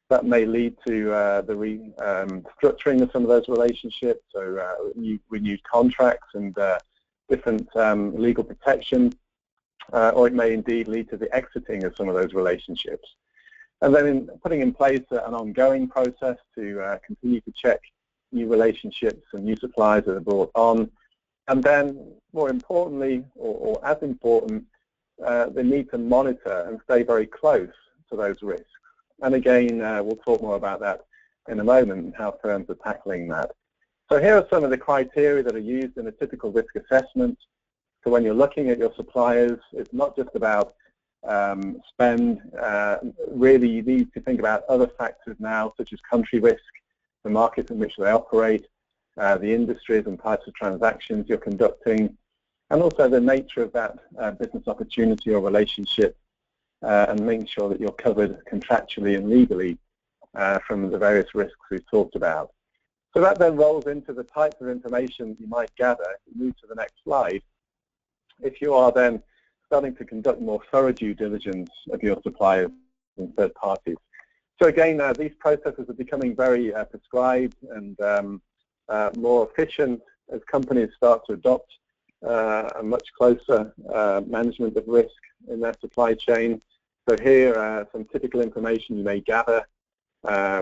That may lead to the restructuring of some of those relationships, so renewed contracts and different legal protection, or it may indeed lead to the exiting of some of those relationships. And then putting in place an ongoing process to continue to check new relationships and new suppliers that are brought on. And then, more importantly, or as important, the need to monitor and stay very close to those risks. And again, we'll talk more about that in a moment and how firms are tackling that. So here are some of the criteria that are used in a typical risk assessment. So when you're looking at your suppliers, it's not just about spend. Really, you need to think about other factors now, such as country risk, the markets in which they operate, the industries and types of transactions you're conducting, and also the nature of that business opportunity or relationship, and making sure that you're covered contractually and legally from the various risks we've talked about. So that then rolls into the types of information you might gather. Move to the next slide. If you are then starting to conduct more thorough due diligence of your suppliers and third parties. So again, these processes are becoming very prescribed and more efficient as companies start to adopt a much closer management of risk in their supply chain. So here are some typical information you may gather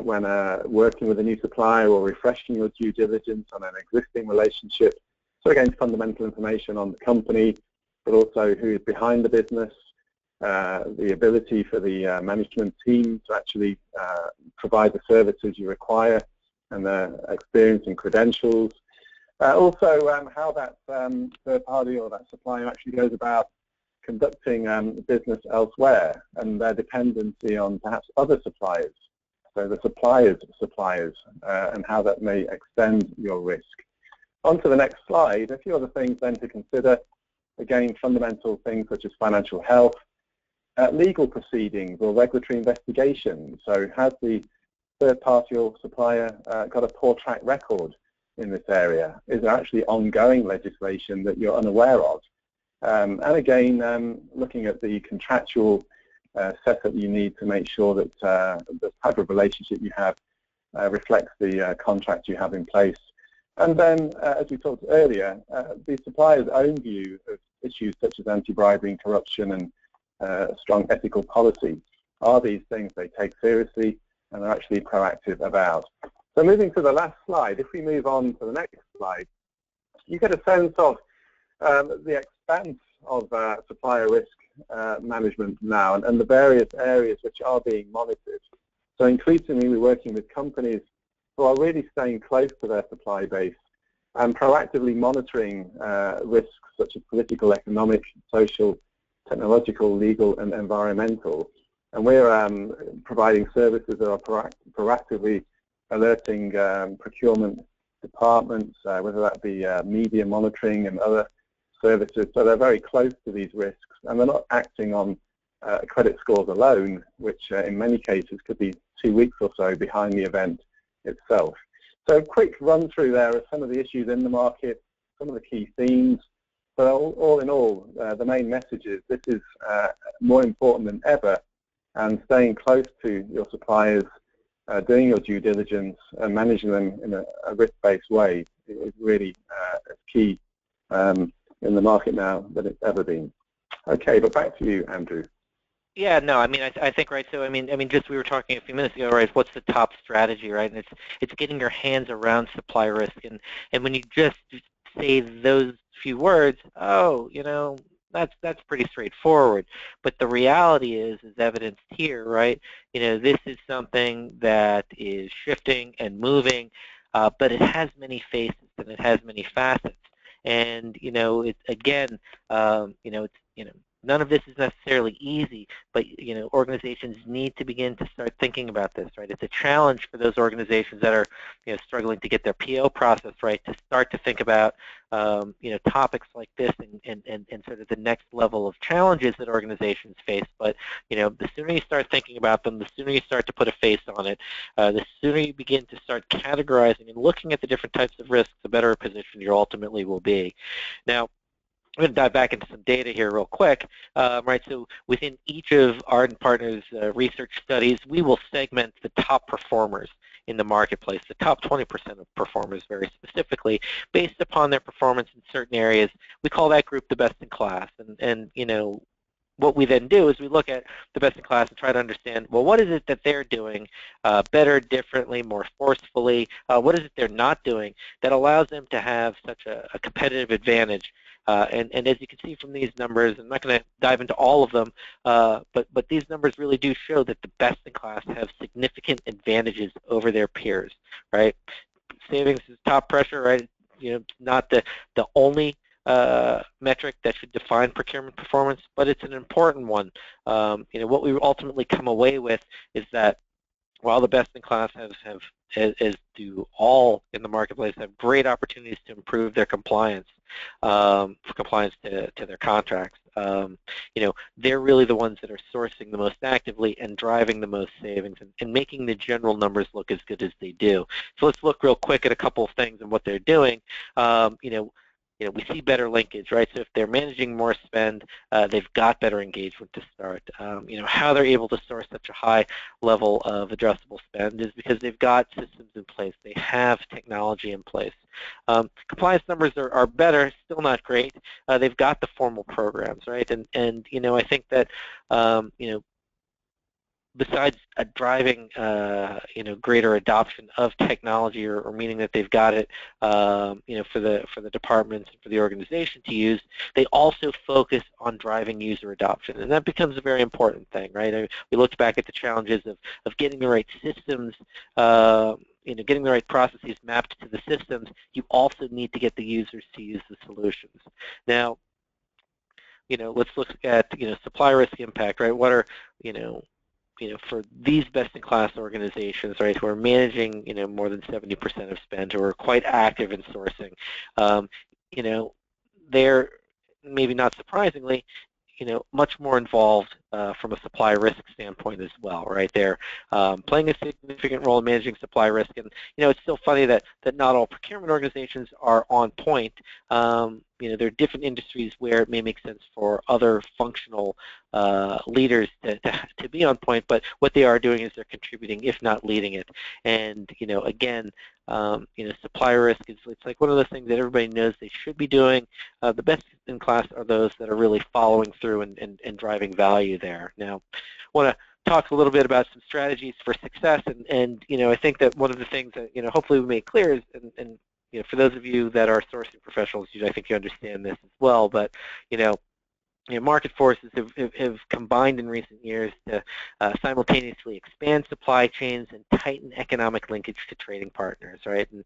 when working with a new supplier or refreshing your due diligence on an existing relationship. So again, fundamental information on the company, but also who is behind the business, the ability for the management team to actually provide the services you require, and their experience and credentials. Also, how that third party or that supplier actually goes about conducting business elsewhere and their dependency on perhaps other suppliers. So the suppliers of suppliers and how that may extend your risk. On to the next slide, a few other things then to consider. Again, fundamental things such as financial health, legal proceedings or regulatory investigations. So has the third party or supplier got a poor track record in this area? Is there actually ongoing legislation that you're unaware of? And again, looking at the contractual setup you need to make sure that the type of relationship you have reflects the contract you have in place. And then, as we talked earlier, the supplier's own view of issues such as anti-bribery and corruption and strong ethical policy. Are these things they take seriously and are actually proactive about? So moving to the last slide, if we move on to the next slide, you get a sense of the expanse of supplier risk management now and the various areas which are being monitored. So increasingly we're working with companies who are really staying close to their supply base and proactively monitoring risks such as political, economic, social, technological, legal, and environmental. And we're providing services that are proactively alerting procurement departments, whether that be media monitoring and other services. So they're very close to these risks, and they're not acting on credit scores alone, which in many cases could be 2 weeks or so behind the event itself. So a quick run through there of some of the issues in the market, some of the key themes, but all in all, the main message is this is more important than ever, and staying close to your suppliers, doing your due diligence and managing them in a risk-based way is really key in the market now than it's ever been. Okay, but back to you, Andrew. Yeah, no, I mean, I think, right, so I mean, just we were talking a few minutes ago, right, what's the top strategy, right, and it's getting your hands around supply risk, and when you just say those few words, oh, you know, that's pretty straightforward, but the reality is evidenced here, right, you know, this is something that is shifting and moving, but it has many faces and it has many facets, and, you know, it's, again, you know, it's, you know, none of this is necessarily easy, but, you know, organizations need to begin to start thinking about this, right? It's a challenge for those organizations that are, you know, struggling to get their PO process right to start to think about, you know, topics like this and sort of the next level of challenges that organizations face. But, you know, the sooner you start thinking about them, the sooner you start to put a face on it, the sooner you begin to start categorizing and looking at the different types of risks, the better a position you ultimately will be. Now, I'm going to dive back into some data here real quick, right? So within each of Ardent Partners' research studies, we will segment the top performers in the marketplace, the top 20% of performers very specifically, based upon their performance in certain areas. We call that group the best in class. And you know, what we then do is we look at the best in class and try to understand, well, what is it that they're doing better, differently, more forcefully? What is it they're not doing that allows them to have such a competitive advantage? And as you can see from these numbers, I'm not going to dive into all of them, but these numbers really do show that the best in class have significant advantages over their peers, right? Savings is top pressure, right? You know, not the only metric that should define procurement performance, but it's an important one. You know, what we ultimately come away with is that while the best in class as do all in the marketplace, have great opportunities to improve their compliance, for compliance to their contracts. You know, they're really the ones that are sourcing the most actively and driving the most savings and making the general numbers look as good as they do. So let's look real quick at a couple of things and what they're doing. You know, we see better linkage, right? So if they're managing more spend, they've got better engagement to start. You know, how they're able to source such a high level of addressable spend is because they've got systems in place. They have technology in place. Compliance numbers are better, still not great. They've got the formal programs, right? And you know, I think that, you know, besides driving, you know, greater adoption of technology, or meaning that they've got it, you know, for the departments and for the organization to use, they also focus on driving user adoption, and that becomes a very important thing, right? We looked back at the challenges of getting the right systems, you know, getting the right processes mapped to the systems. You also need to get the users to use the solutions. Now, you know, let's look at, you know, supply risk impact, right? What are, you know, for these best-in-class organizations, right, who are managing, you know, more than 70% of spend, who are quite active in sourcing, you know, they're, maybe not surprisingly, you know, much more involved from a supply risk standpoint as well, right? They're playing a significant role in managing supply risk, and, you know, it's still funny that not all procurement organizations are on point. You know, there are different industries where it may make sense for other functional leaders to be on point, but what they are doing is they're contributing, if not leading it. And, you know, again, you know, supply risk is, it's like one of those things that everybody knows they should be doing. The best in class are those that are really following through and driving value there. Now, I want to talk a little bit about some strategies for success, and you know, I think that one of the things that, you know, hopefully we made clear is, and you know, for those of you that are sourcing professionals, I think you understand this as well, but, you know, market forces have combined in recent years to simultaneously expand supply chains and tighten economic linkage to trading partners, right? And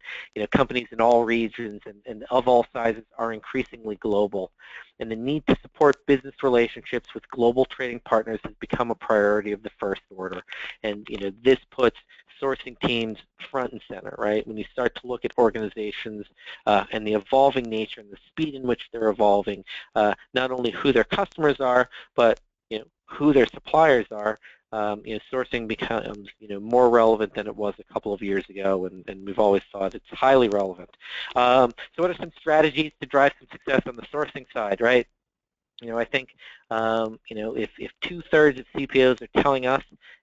companies in all regions and of all sizes are increasingly global, and the need to support business relationships with global trading partners has become a priority of the first order. And this puts sourcing teams front and center, right? When you start to look at organizations and the evolving nature and the speed in which they're evolving, not only who their customers are, but who their suppliers are, sourcing becomes more relevant than it was a couple of years ago, and we've always thought it's highly relevant. So what are some strategies to drive some success on the sourcing side, right? I think if 2/3 of CPOs are telling us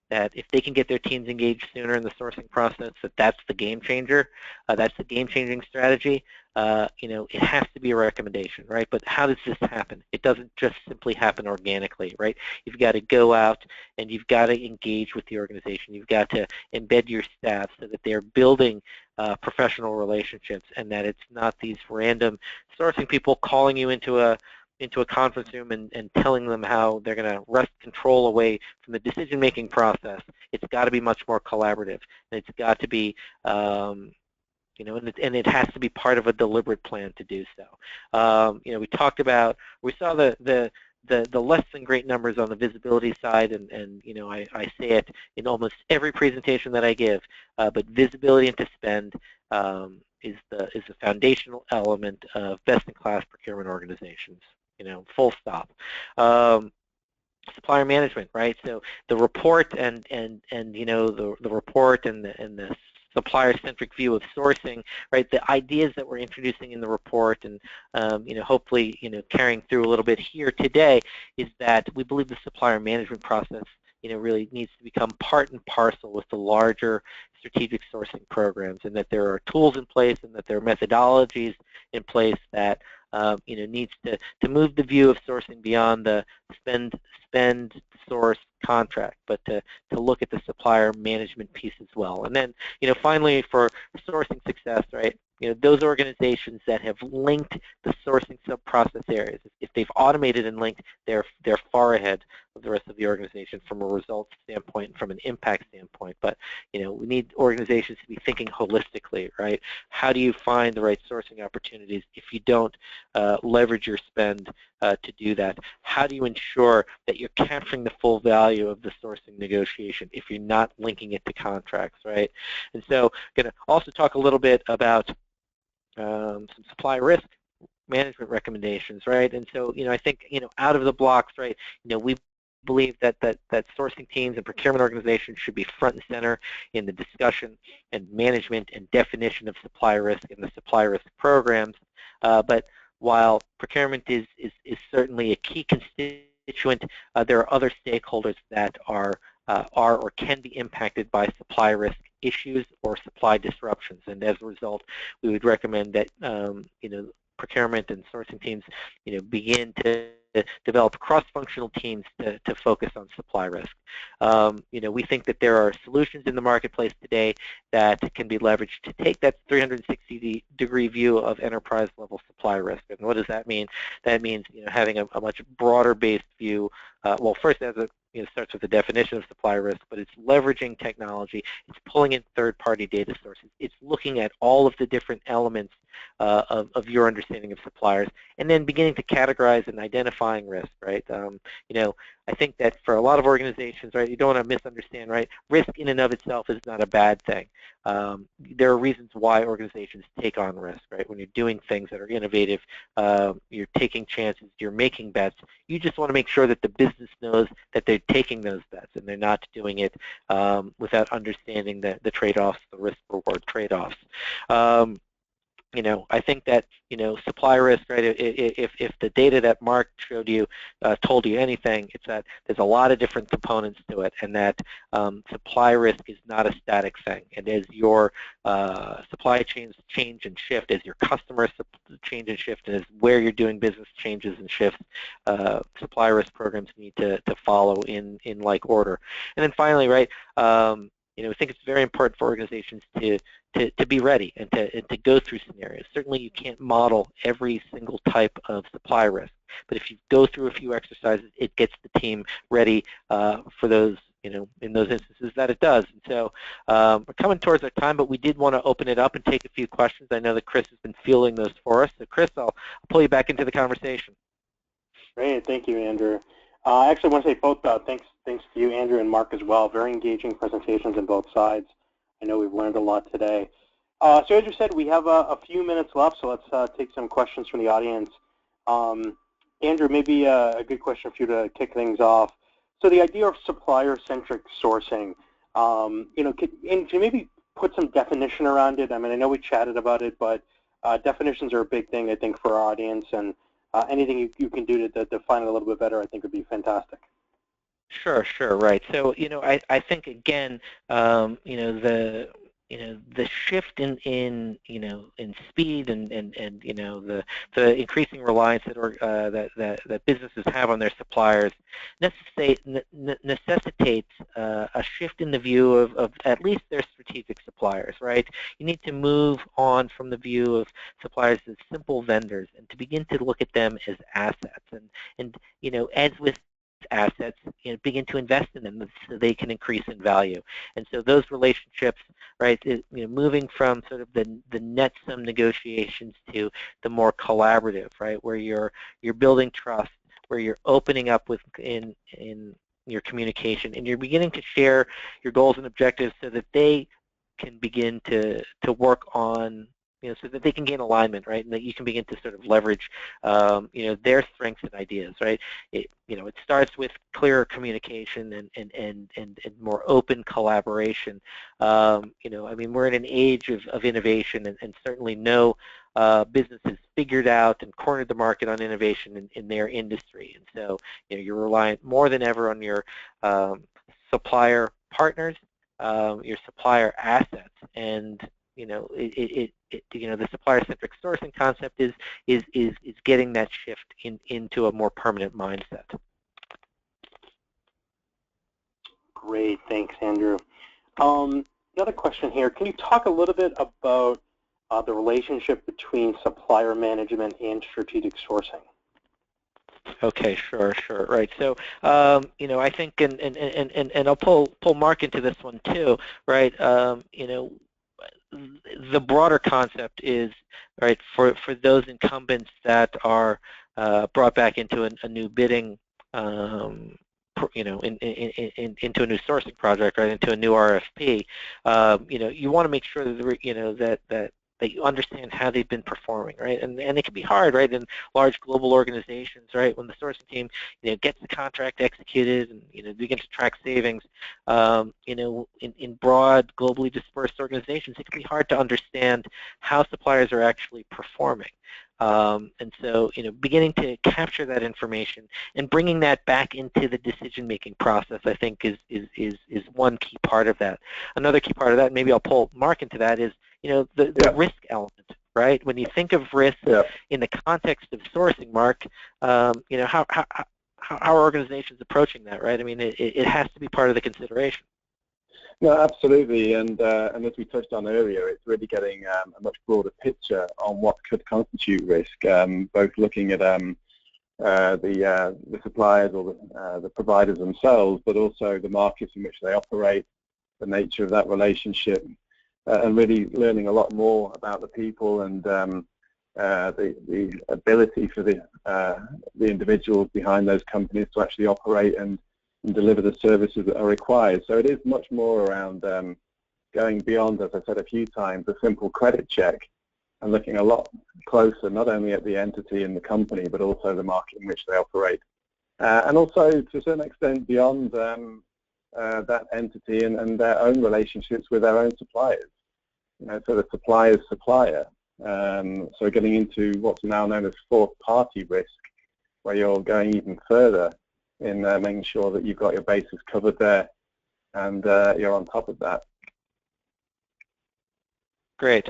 that if they can get their teams engaged sooner in the sourcing process, that's the game changer, that's the game-changing strategy, it has to be a recommendation, right? But how does this happen? It doesn't just simply happen organically, right? You've got to go out and you've got to engage with the organization. You've got to embed your staff so that they're building professional relationships, and that it's not these random sourcing people calling you into a conference room and telling them how they're going to wrest control away from the decision-making process. It's got to be much more collaborative, and it's got to be, and it has to be part of a deliberate plan to do so. We saw the less than great numbers on the visibility side, and I say it in almost every presentation that I give, but visibility into spend is the foundational element of best-in-class procurement organizations. Full stop. Supplier management, right? So the report and the report and the supplier-centric view of sourcing, right? The ideas that we're introducing in the report and hopefully carrying through a little bit here today is that we believe the supplier management process really needs to become part and parcel with the larger strategic sourcing programs, and that there are tools in place and that there are methodologies in place that needs to move the view of sourcing beyond the spend, source, contract, but to look at the supplier management piece as well. And then, finally, for sourcing success, right, those organizations that have linked the sourcing sub-process areas, if they've automated and linked, they're far ahead of the rest of the organization from a results standpoint and from an impact standpoint. But, we need organizations to be thinking holistically, right? How do you find the right sourcing opportunities if you don't leverage your spend to do that? How do you ensure that you're capturing the full value of the sourcing negotiation if you're not linking it to contracts, right? And so I'm going to also talk a little bit about some supply risk management recommendations, right? And so, I think, out of the blocks, right, we believe that sourcing teams and procurement organizations should be front and center in the discussion and management and definition of supply risk and the supply risk programs. But while procurement is certainly a key constituent, there are other stakeholders that are or can be impacted by supply risk issues or supply disruptions, and as a result, we would recommend that procurement and sourcing teams begin to develop cross-functional teams to focus on supply risk. We think that there are solutions in the marketplace today that can be leveraged to take that 360-degree view of enterprise-level supply risk. And what does that mean? That means having a much broader-based view. Well, first, it starts with the definition of supply risk, but it's leveraging technology. It's pulling in third-party data sources. It's looking at all of the different elements of your understanding of suppliers, and then beginning to categorize and identifying risk, right? I think that for a lot of organizations, right, you don't want to misunderstand, right? Risk in and of itself is not a bad thing. There are reasons why organizations take on risk, right? When you're doing things that are innovative, you're taking chances, you're making bets. You just want to make sure that the business knows that they're taking those bets and they're not doing it without understanding the trade-offs, the risk-reward trade-offs. I think that, supply risk, right, if the data that Mark showed you told you anything, it's that there's a lot of different components to it, and that supply risk is not a static thing. And as your supply chains change and shift, as your customers change and shift, and as where you're doing business changes and shifts, supply risk programs need to follow in like order. And then finally, right, I think it's very important for organizations to be ready and to go through scenarios. Certainly you can't model every single type of supply risk, But if you go through a few exercises, it gets the team ready for those, in those instances that it does. And so we're coming towards our time, but we did want to open it up and take a few questions. I know that Chris has been fielding those for us. So Chris, I'll pull you back into the conversation. Great, thank you, Andrew. I actually want to say both thanks to you, Andrew, and Mark as well. Very engaging presentations on both sides. I know we've learned a lot today. So as you said, we have a few minutes left, so let's take some questions from the audience. Andrew, maybe a good question for you to kick things off. So the idea of supplier-centric sourcing, can you maybe put some definition around it? I mean, I know we chatted about it, but definitions are a big thing, I think, for our audience, and anything you can do to define it a little bit better, I think, would be fantastic. Sure, right. So, I think again, the shift in speed and the increasing reliance that businesses have on their suppliers necessitates a shift in the view of at least their strategic suppliers, right? You need to move on from the view of suppliers as simple vendors and to begin to look at them as assets, and as with assets, begin to invest in them so they can increase in value. And so those relationships, right, moving from sort of the net sum negotiations to the more collaborative, right, where you're building trust, where you're opening up in your communication, and you're beginning to share your goals and objectives so that they can begin to work on, so that they can gain alignment, right, and that you can begin to sort of leverage, their strengths and ideas, right. It starts with clearer communication and more open collaboration. I mean, we're in an age of innovation, and certainly no business has figured out and cornered the market on innovation in their industry, and so you're reliant more than ever on your supplier partners, your supplier assets, and the supplier-centric sourcing concept is getting that shift into a more permanent mindset. Great, thanks, Andrew. Another question here. Can you talk a little bit about the relationship between supplier management and strategic sourcing? Okay, sure, right. So, I think, and I'll pull Mark into this one too, right? The broader concept is, right, for those incumbents that are brought back into a new bidding, into a new sourcing project, right, into a new RFP. You want to make sure that that you understand how they've been performing, right? And it can be hard, right, in large global organizations, right, when the sourcing team, gets the contract executed and, begins to track savings, in broad, globally dispersed organizations, it can be hard to understand how suppliers are actually performing. And so, beginning to capture that information and bringing that back into the decision-making process, I think, is one key part of that. Another key part of that, maybe I'll pull Mark into that, is the risk element, right? When you think of risk in the context of sourcing, Mark, how are organizations approaching that, right? I mean, it has to be part of the consideration. No, absolutely, and as we touched on earlier, it's really getting a much broader picture on what could constitute risk, both looking at the suppliers or the providers themselves, but also the markets in which they operate, the nature of that relationship, and really learning a lot more about the people and the ability for the individuals behind those companies to actually operate and deliver the services that are required. So it is much more around going beyond, as I said a few times, a simple credit check, and looking a lot closer not only at the entity and the company, but also the market in which they operate. And also, to a certain extent, beyond that entity and their own relationships with their own suppliers. So the supplier's supplier. So getting into what's now known as fourth-party risk, where you're going even further in making sure that you've got your bases covered there and you're on top of that. Great.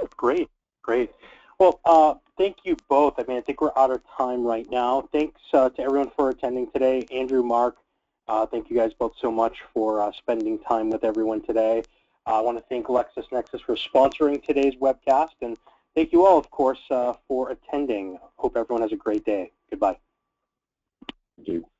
Well, thank you both. I mean, I think we're out of time right now. Thanks to everyone for attending today. Andrew, Mark, thank you guys both so much for spending time with everyone today. I want to thank LexisNexis for sponsoring today's webcast, and thank you all, of course, for attending. Hope everyone has a great day. Goodbye. Thank you.